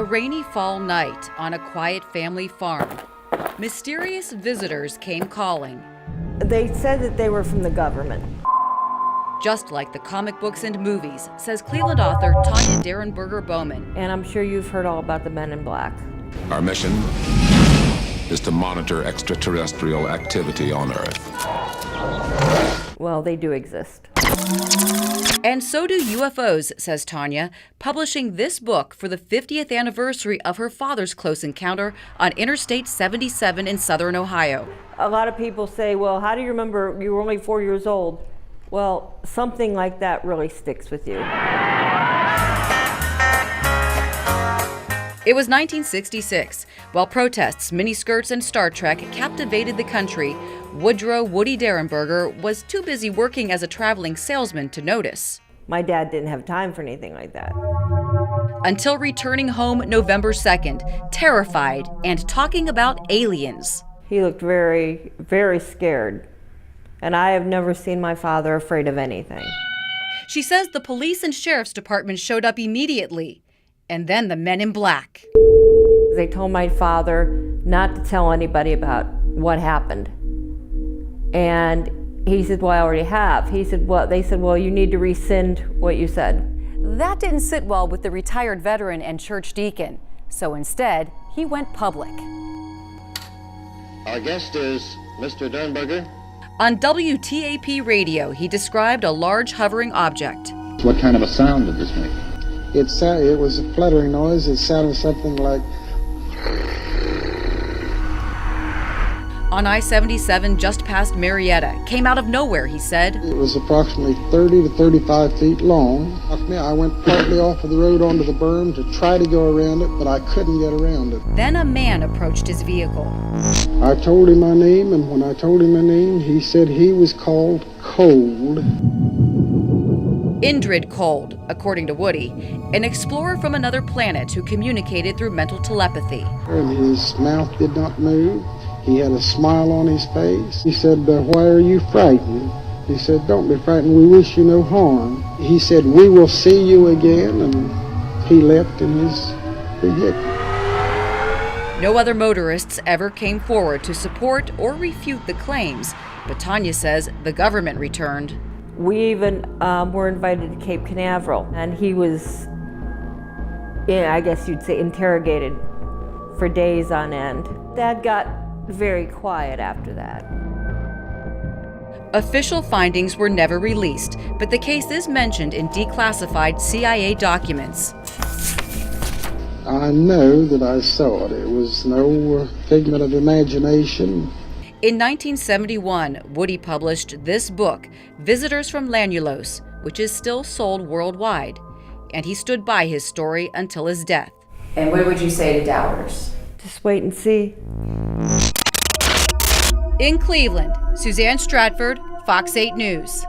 rainy fall night on a quiet family farm, mysterious visitors came calling. They said that they were from the government. Just like the comic books and movies, says Cleveland author Tanya Derenberger Bowman. And I'm sure you've heard all about the Men in Black. Our mission is to monitor extraterrestrial activity on Earth. Well, they do exist. And so do UFOs, says Tanya, publishing this book for the 50th anniversary of her father's close encounter on Interstate 77 in southern Ohio. A lot of people say, well, how do you remember you were only 4 years old? Well, something like that really sticks with you. It was 1966. While protests, miniskirts, and Star Trek captivated the country, Woodrow Woody Derenberger was too busy working as a traveling salesman to notice. My dad didn't have time for anything like that. Until returning home November 2nd, terrified and talking about aliens. He looked very, very scared. And I have never seen my father afraid of anything. She says the police and sheriff's department showed up immediately. And then the Men in Black. They told my father not to tell anybody about what happened. And he said, well, I already have. He said, well, they said, well, you need to rescind what you said. That didn't sit well with the retired veteran and church deacon. So instead, he went public. Our guest is Mr. Derenberger. On WTAP radio, he described a large hovering object. What kind of a sound did this make? It was a fluttering noise. It sounded something like... On I-77 just past Marietta, came out of nowhere, he said. It was approximately 30 to 35 feet long. I went partly off of the road onto the berm to try to go around it, but I couldn't get around it. Then a man approached his vehicle. I told him my name, and when I told him my name, he said he was called Cold. Indrid Cold, according to Woody, an explorer from another planet who communicated through mental telepathy. And his mouth did not move. He had a smile on his face. He said, why are you frightened? He said, don't be frightened. We wish you no harm. He said, we will see you again. And he left in his vehicle. No other motorists ever came forward to support or refute the claims, but Tanya says the government returned. We even were invited to Cape Canaveral, and he was, I guess you'd say, interrogated for days on end. Dad got very quiet after that. Official findings were never released, but the case is mentioned in declassified CIA documents. I know that I saw it. It was no figment of imagination. In 1971, Woody published this book, Visitors from Lanulos, which is still sold worldwide. And he stood by his story until his death. And what would you say to doubters? Just wait and see. In Cleveland, Suzanne Stratford, Fox 8 News.